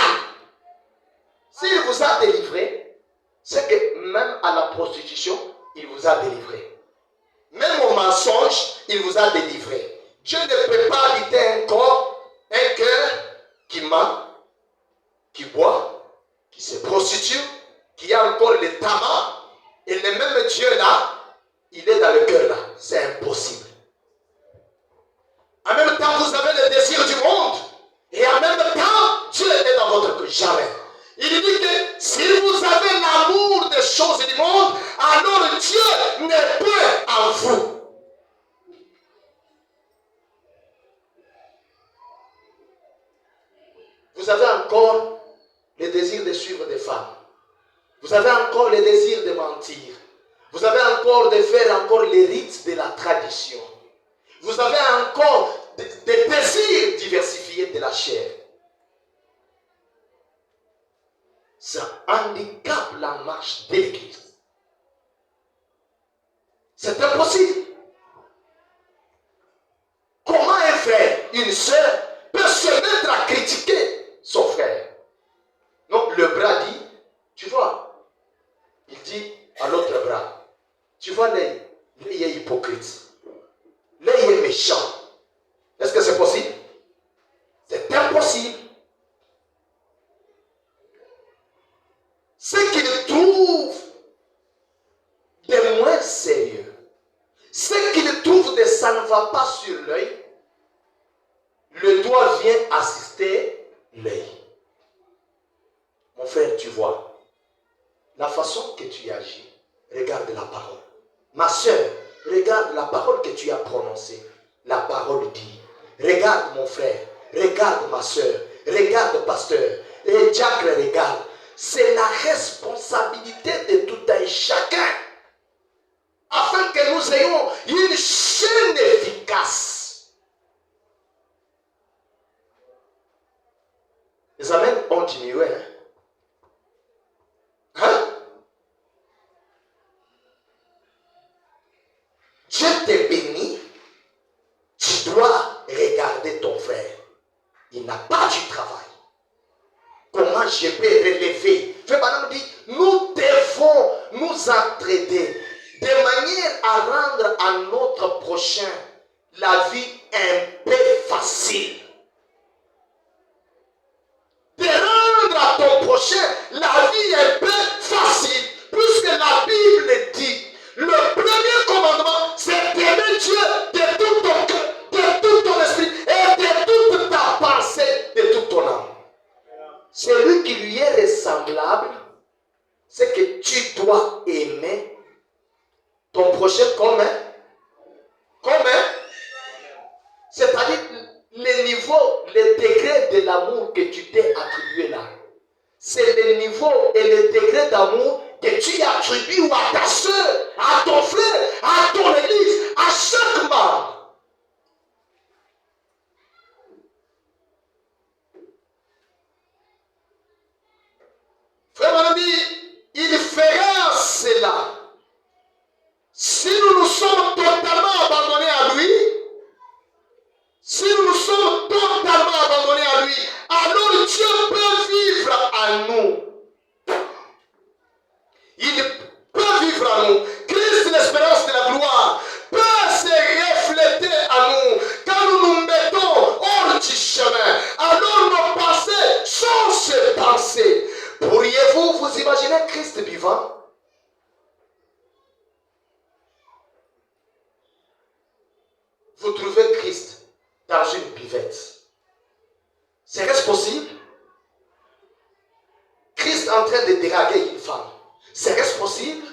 A: S'il vous a délivré, c'est que même à la prostitution, il vous a délivré. Même au mensonge, il vous a délivré. Dieu ne peut pas habiter un corps, un cœur qui ment, qui boit, qui se prostitue, qui a encore le tabac. Et le même Dieu là, il est dans le cœur là. C'est impossible. En même temps, vous avez le désir du monde. Et en même temps, Dieu est dans votre cœur. Jamais. Il dit que si vous avez l'amour des choses du monde, alors Dieu n'est pas en vous. Vous avez encore le désir de suivre des femmes. Vous avez encore le désir de mentir. Vous avez encore de faire encore les rites de la tradition. Vous avez encore des désirs diversifiés de la chair. Ça handicape la marche de l'Église. C'est impossible. Comment un frère, une sœur peut se mettre à critiquer son frère? vois l'œil. L'œil est hypocrite. L'œil est méchant. Est-ce que c'est possible? C'est impossible. Ce qu'il trouve de moins sérieux, ce qu'il trouve de ça ne va pas sur l'œil, le doigt vient assister l'œil. Mon frère, tu vois, la façon que tu agis, regarde la parole. Ma soeur, regarde la parole que tu as prononcée. La parole dit, regarde mon frère, regarde ma soeur, regarde pasteur, et Jack le regarde. C'est la responsabilité de tout un chacun, afin que nous ayons une chaîne efficace. Les amens ont diminué. Hein? Dieu te bénit, tu dois regarder ton frère. Il n'a pas du travail. Comment je peux relever? Frère Branham dit, nous devons nous entraider de manière à rendre à notre prochain la vie un peu facile. De rendre à ton prochain la vie un peu facile. Puisque la Bible dit, le premier commandement, c'est d'aimer Dieu de tout ton cœur, de tout ton esprit et de toute ta pensée, de toute ton âme. Celui qui lui est ressemblable, c'est que tu dois aimer ton prochain comme c'est-à-dire le niveau, le degré de l'amour que tu t'es attribué là. C'est le niveau et le degré d'amour que tu attribues à ta soeur, à ton frère, à ton église, à chaque membre. Frère mon ami, il fera cela. Si nous nous sommes totalement abandonnés à lui, si nous nous sommes totalement abandonnés à lui, alors Dieu peut vivre en nous. Il peut vivre en nous. Christ, l'espérance de la gloire, peut se refléter en nous. Quand nous nous mettons hors du chemin, alors nos pensées sont ces pensées. Pourriez-vous vous imaginer Christ vivant? Vous trouvez Christ dans une buvette. Serait-ce possible? Christ en train de draguer une femme. Serait-ce possible?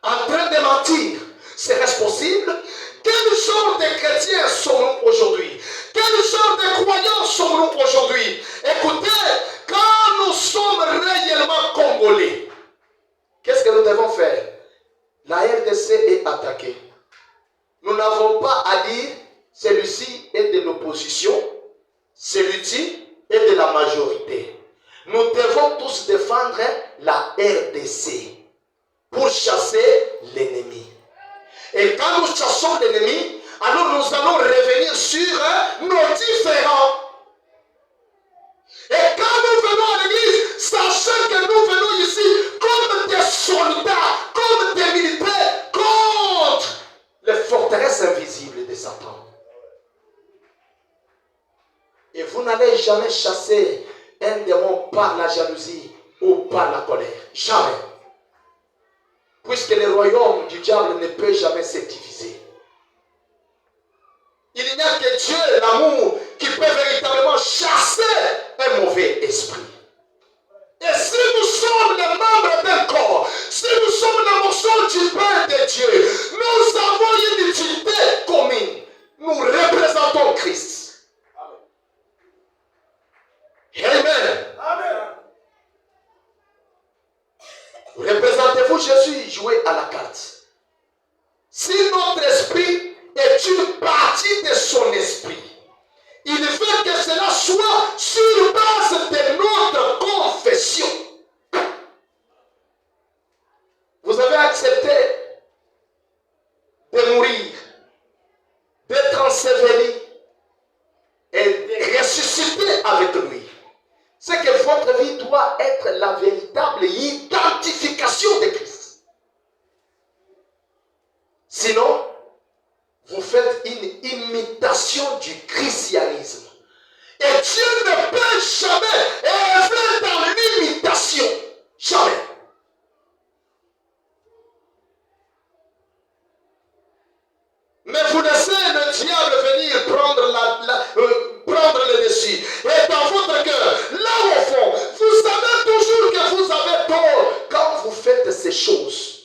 A: En train de mentir. Serait-ce possible? Quel genre de chrétiens sommes-nous aujourd'hui? Quel genre de croyants sommes-nous aujourd'hui? Écoutez, quand nous sommes réellement congolais, qu'est-ce que nous devons faire? La RDC est attaquée. Nous n'avons pas à dire celui-ci est de l'opposition, celui-ci est de la majorité. Nous devons tous défendre la RDC pour chasser l'ennemi. Et quand nous chassons l'ennemi, alors nous allons revenir sur nos différends. Et quand nous venons à l'église, sachant que nous venons ici comme des soldats, comme des militaires, contre les forteresses invisibles de Satan. Et vous n'allez jamais chasser un démon par la jalousie ou par la colère. Jamais. Puisque le royaume du diable ne peut jamais se diviser. Il n'y a que Dieu, l'amour, qui peut véritablement chasser un mauvais esprit. Et si nous sommes les membres d'un corps, si nous sommes les morceaux du pain de Dieu, nous avons une utilité commune. Nous représentons Christ. Amen. Amen. Représentez-vous Jésus joué à la carte. Si notre esprit est une partie de son esprit, il veut que cela soit sur base de notre confession. Vous avez accepté de mourir, d'être enseveli et de ressusciter avec lui. C'est que votre vie doit être la véritable identification de Christ. Sinon, vous faites une imitation du christianisme. Et Dieu ne peut jamais œuvrer dans l'imitation. Jamais. Mais vous laissez le diable venir prendre le dessus. Et dans votre cœur, là au fond, vous savez toujours que vous avez tort quand vous faites ces choses.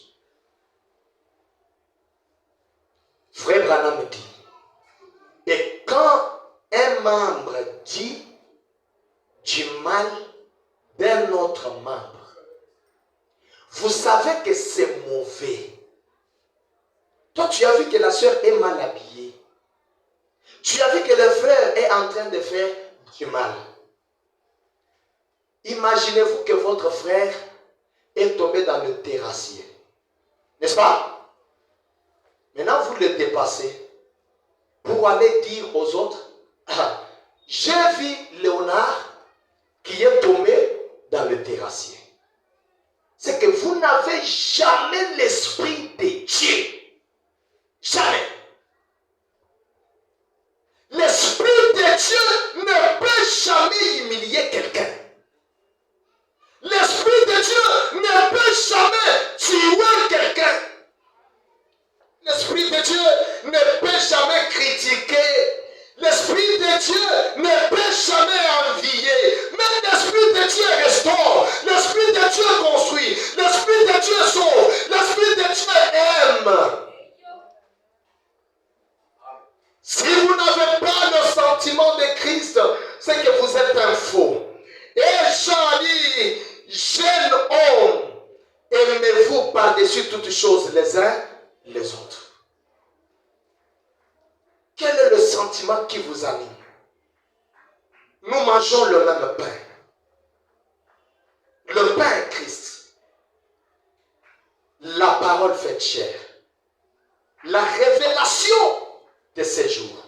A: Frère Branham dit, et quand un membre dit du mal d'un autre membre, vous savez que c'est mauvais. Toi, tu as vu que la soeur est mal habillée. Tu as vu que le frère est en train de faire du mal. Imaginez-vous que votre frère est tombé dans le terrassier. N'est-ce pas? Maintenant, vous le dépassez pour aller dire aux autres, ah, j'ai vu Léonard qui est tombé dans le terrassier. C'est que vous n'avez jamais l'esprit de Dieu. Jamais. L'esprit de Dieu ne peut jamais humilier quelqu'un. L'esprit de Dieu ne peut jamais tuer quelqu'un. L'esprit de Dieu ne peut jamais critiquer. L'esprit de Dieu ne peut jamais envier. Mais l'esprit de Dieu restaure. L'esprit de Dieu construit. L'esprit de Dieu sauve. L'esprit de Dieu aime. Si vous n'avez pas le sentiment de Christ, c'est que vous êtes un faux. Et Jean dit, jeune homme, aimez-vous par-dessus toutes choses les uns les autres. Quel est le sentiment qui vous anime? Nous mangeons le même pain. Le pain est Christ. La parole faite chair. La révélation de ces jours.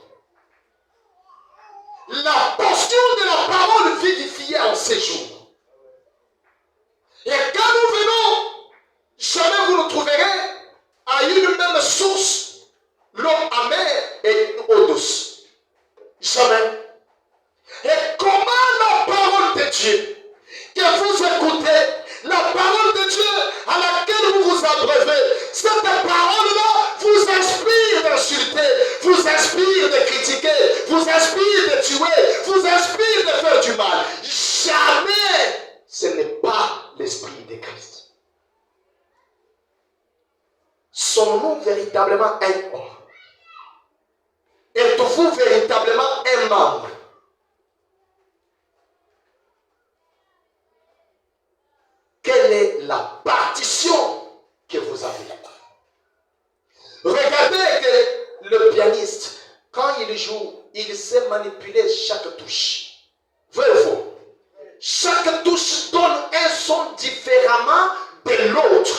A: La portion de la parole vivifiée en ces jours. Et quand nous venons, jamais vous nous trouverez à une même source, l'eau amère et une eau douce. Jamais. Et comment la parole de Dieu que vous écoutez, la parole de Dieu à laquelle vous vous abreuvez, cette parole-là vous inspire d'insulter, vous inspire de critiquer, vous inspire de tuer, vous inspire de faire du mal. Jamais ce n'est pas l'esprit de Christ. Sommes-nous véritablement un homme? Êtes-vous véritablement un membre? Quelle est la partition que vous avez? Regardez que le pianiste, quand il joue, il sait manipuler chaque touche. Vrai ou faux? Chaque touche donne un son différemment de l'autre.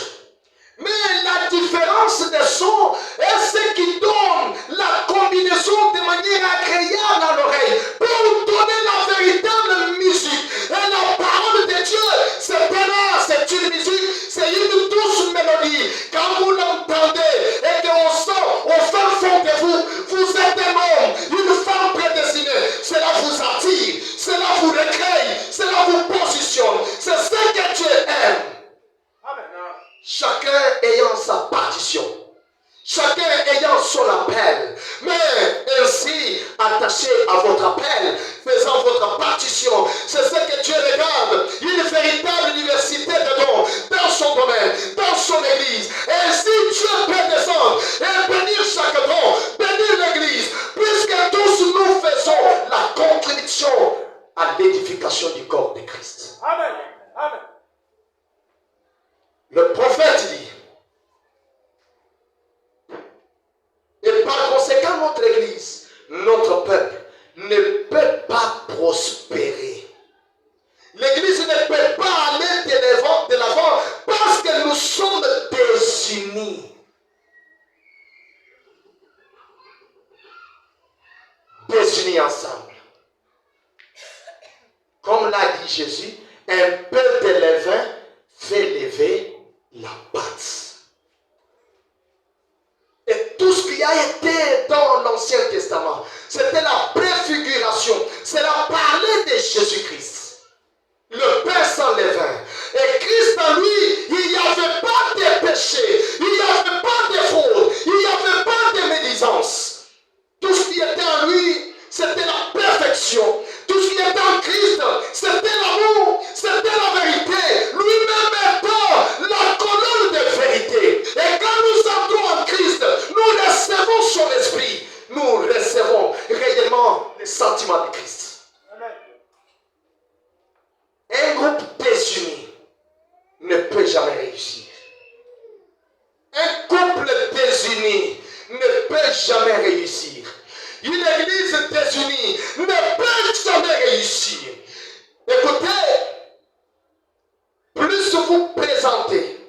A: Mais la différence des sons est ce qui donne la combinaison de manière agréable à l'oreille pour donner la véritable musique. Et la parole de Dieu, c'est un art, c'est une musique, c'est une douce mélodie. Quand vous l'entendez et qu'on sent au fin fond de vous, vous êtes un homme, une femme prédestinée. Cela vous attire, cela vous recrée, cela vous positionne. C'est ce que Dieu aime. Chacun ayant sa partition, chacun ayant son appel, mais ainsi attaché à votre appel, faisant votre partition, c'est ce que Dieu regarde, une véritable université de dons dans son domaine, dans son église. Et ainsi Dieu peut descendre et bénir chaque don, bénir l'église, puisque tous nous faisons la contribution à l'édification du corps de Christ.
B: Amen. Amen.
A: Le prophète dit, et par conséquent notre église, notre peuple ne peut pas prospérer. L'église ne peut pas aller de l'avant parce que nous sommes désunis. Désunis ensemble. Comme l'a dit Jésus, un peu de levain fait lever la pâte. Et
C: couple désuni ne peut jamais réussir. Un couple désuni ne peut jamais réussir. Une église désunie ne peut jamais réussir. Écoutez, plus vous présentez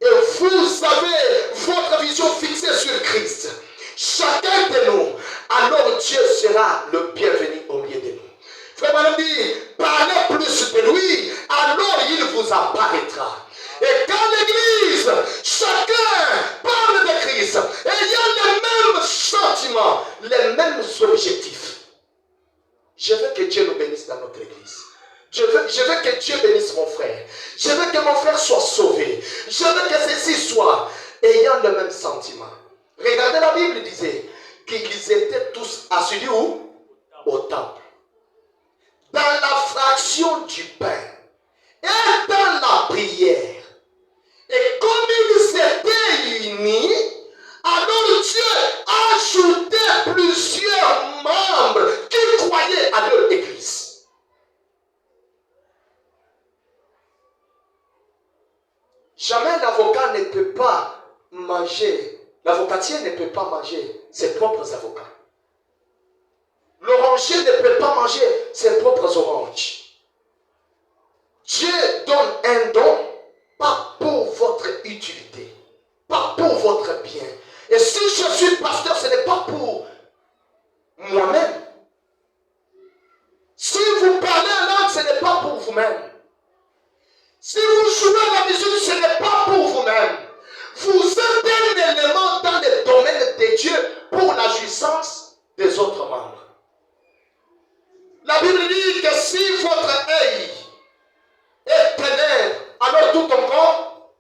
C: et vous avez votre vision fixée sur Christ, chacun de nous, alors Dieu sera le bienvenu au milieu de nous. Frère Branham dit, parlez plus de lui, alors il vous apparaîtra. Et quand l'église, chacun parle de Christ, ayant les mêmes sentiments, les mêmes objectifs. Je veux que Dieu nous bénisse dans notre église. Je veux que Dieu bénisse mon frère. Je veux que mon frère soit sauvé. Je veux que ceci soit ayant le même sentiment. Regardez, la Bible disait qu'ils étaient tous assidus où? Au temple. Dans la fraction du pain et dans la prière. Et comme ils étaient unis, alors Dieu ajoutait plusieurs membres qui croyaient à leur église. Jamais l'avocat ne peut pas manger, l'avocatier ne peut pas manger ses propres avocats. L'oranger ne peut pas manger ses propres oranges. Dieu donne un don, pas pour votre utilité, pas pour votre bien. Et si je suis pasteur, ce n'est pas pour moi-même. Si vous parlez en langue, ce n'est pas pour vous-même. Si vous jouez à la musique, ce n'est pas pour vous-même. Vous êtes un élément dans le domaine de Dieu pour la jouissance des autres membres. La Bible dit que si votre œil est ténèbre, alors tout ton corps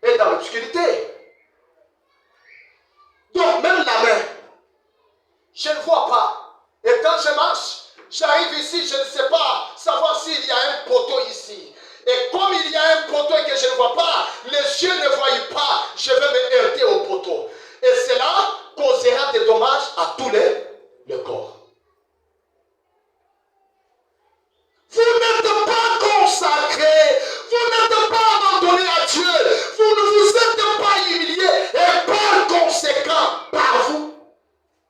C: est dans l'obscurité. Donc même la main, je ne vois pas. Et quand je marche, j'arrive ici, je ne sais pas savoir s'il y a un poteau ici. Et comme il y a un poteau et que je ne vois pas, les yeux ne voient pas, je vais me heurter au poteau. Et cela causera des dommages à tous le corps. Vous n'êtes pas consacré, vous n'êtes pas abandonné à Dieu, vous ne vous êtes pas humilié et par conséquent, par vous,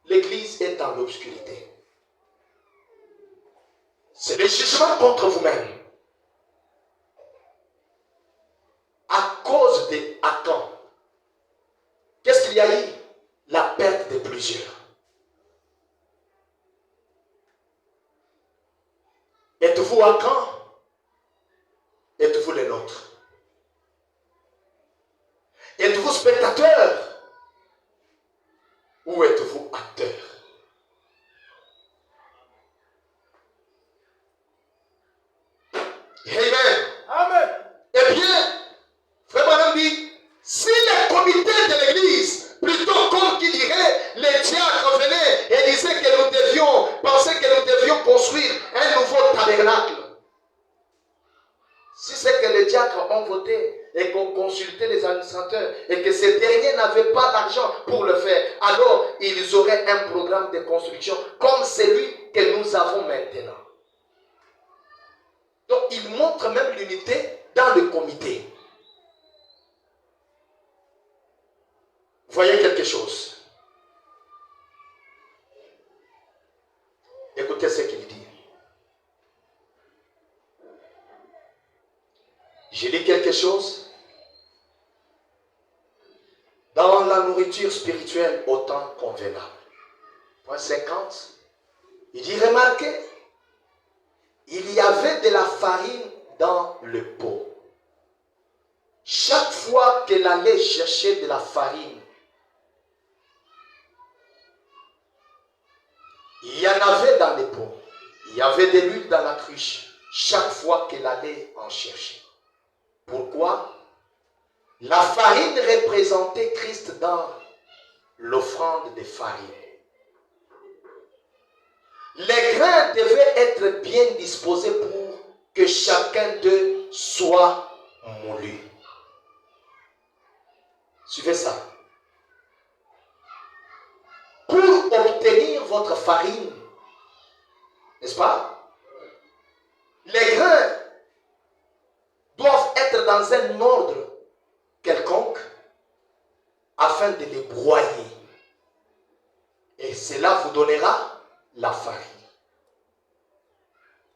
C: l'église est dans l'obscurité. C'est le jugement contre vous-même. À cause des Acans, qu'est-ce qu'il y a eu? La perte de plusieurs. Êtes-vous Acans? Êtes-vous les nôtres? Êtes-vous spectateur? Ou êtes-vous acteur? Amen.
B: Amen.
C: Eh bien, Frère Branham dit, si les comités de l'église, plutôt comme qui dirait, les diacres venaient et disaient que nous devions, pensaient que nous devions construire un nouveau tabernacle. Si c'est que les diacres ont voté et qu'on consultait les administrateurs et que ces derniers n'avaient pas d'argent pour le faire, alors ils auraient un programme de construction comme celui que nous avons maintenant. Donc il montre même l'unité dans le comité. Voyez quelque chose. Écoutez ce qu'il dit. Je lis quelque chose. Dans la nourriture spirituelle au temps convenable. Point 50. Il dit, remarquez, il y avait de la farine dans le pot. Chaque fois qu'elle allait chercher de la farine, il y en avait dans les pots. Il y avait de l'huile dans la cruche. Chaque fois qu'elle allait en chercher. Pourquoi? La farine représentait Christ dans l'offrande de farine. Les grains devaient être bien disposés pour que chacun d'eux soit moulu. Suivez ça. Pour obtenir votre farine, n'est-ce pas? Les grains être dans un ordre quelconque afin de les broyer. Et cela vous donnera la farine.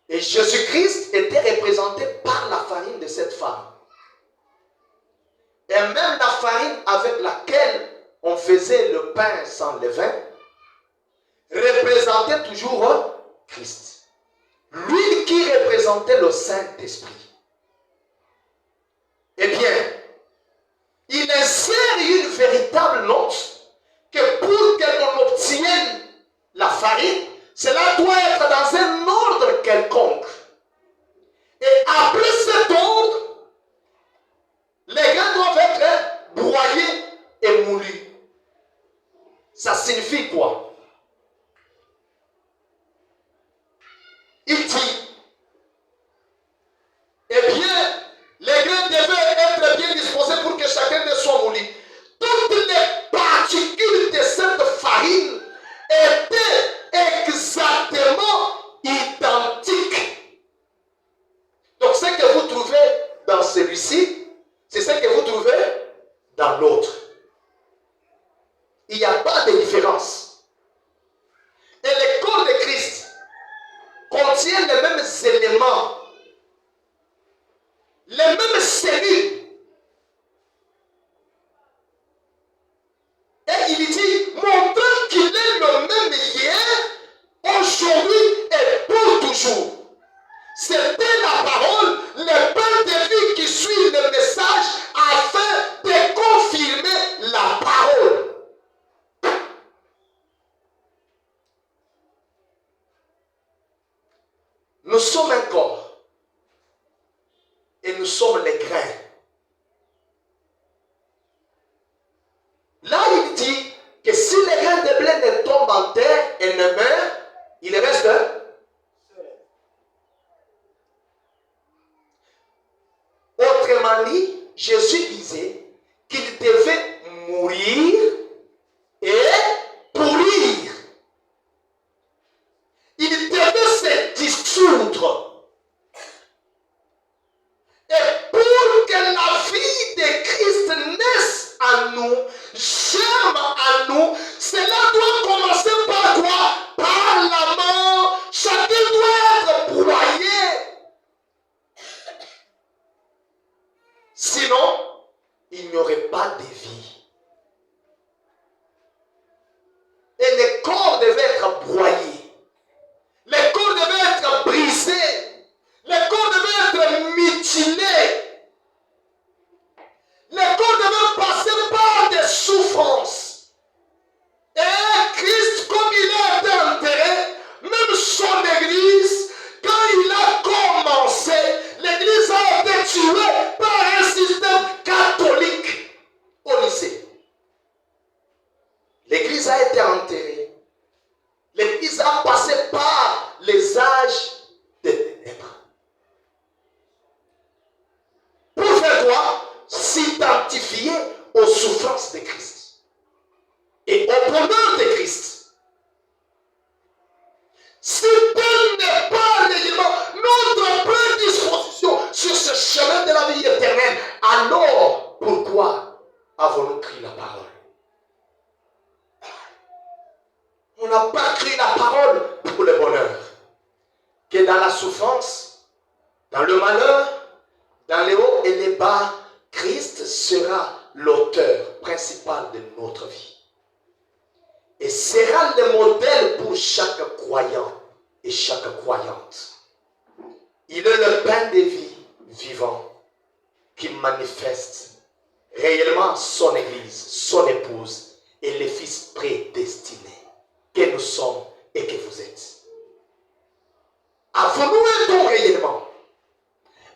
C: Et Jésus-Christ était représenté par la farine de cette femme. Et même la farine avec laquelle on faisait le pain sans levain représentait toujours Christ. L'huile qui représentait le Saint-Esprit. Eh bien, il insère une véritable note que pour qu'on obtienne la farine, cela doit être dans un ordre quelconque. Et après cet ordre, les grains doivent être broyés et moulus. Ça signifie quoi? Il dit, eh bien, les grains devaient être bien disposés pour que chacun ne soit moulu. Toutes les particules de cette farine étaient exactement identiques. Donc ce que vous trouvez dans celui-ci, c'est ce que vous trouvez dans l'autre. Il n'y a pas de différence. Et le corps de Christ contient les mêmes éléments, les mêmes cellules. Et il dit, montrant qu'il est le même hier, aujourd'hui et pour toujours. C'était la parole, le pain de vie qui suit le message afin de confirmer la parole. Nous sommes un corps et nous sommes les grains. Là, il dit que si les grains de blé ne tombent en terre et ne meurent, il reste. Autrement dit, Jésus disait qu'il devait mourir et pourrir. Il devait se dissoudre. Et pour que la vie de Christ naisse en nous, germe en nous, cela doit commencer par quoi? Par la mort. Chacun doit être broyé. Sinon, il n'y aurait pas de vie. Et le corps devait être broyé. Le corps devait être brisé. Le corps devait être mutilé. Le corps devait passer par des souffrances. Et Christ, comme il a été enterré, même son église, quand il a commencé, l'église a été tuée par un système catholique au lycée. L'église a été enterrée. L'église a passé par les âges des ténèbres. Pour faire quoi? S'identifier aux souffrances de Christ et au bonheur de Christ. Si tel n'est pas réellement notre prédisposition sur ce chemin de la vie éternelle, alors pourquoi avons-nous cru la parole? On n'a pas cru la parole pour le bonheur. Que dans la souffrance, dans le malheur, dans les hauts et les bas, Christ sera l'auteur principal de notre vie. Et sera le modèle pour chaque croyant et chaque croyante. Il est le pain de vie vivant qui manifeste réellement son Église, son épouse et les fils prédestinés que nous sommes et que vous êtes. Avons-nous un don réellement?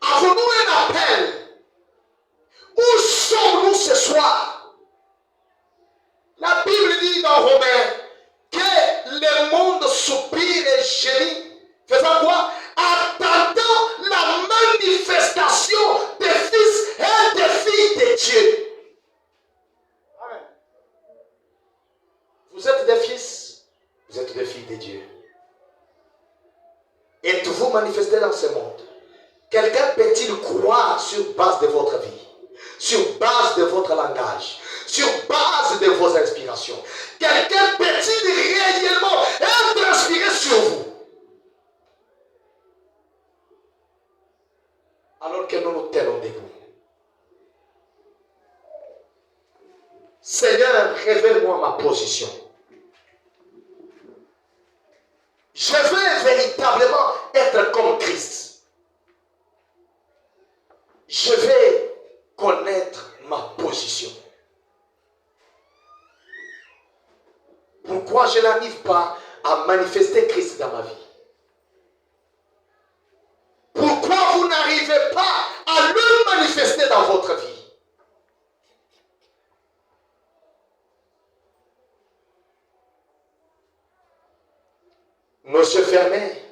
C: Avons-nous un appel? Où sommes-nous ce soir? La Bible dit dans Romains que le monde soupire et gémit. Faisant quoi? Attendant la manifestation des fils et des filles de Dieu. Amen. Vous êtes des fils, vous êtes des filles de Dieu. Êtes-vous manifestés dans ce monde? Quelqu'un peut-il croire sur base de votre votre langage, sur base de vos inspirations. Quelqu'un peut-il réellement être inspiré sur vous? Alors que nous nous tenons debout. Seigneur, révèle-moi ma position. Je veux véritablement être comme Christ. Je vais connaître ma position. Pourquoi je n'arrive pas à manifester Christ dans ma vie? Pourquoi vous n'arrivez pas à le manifester dans votre vie? Nos yeux fermés,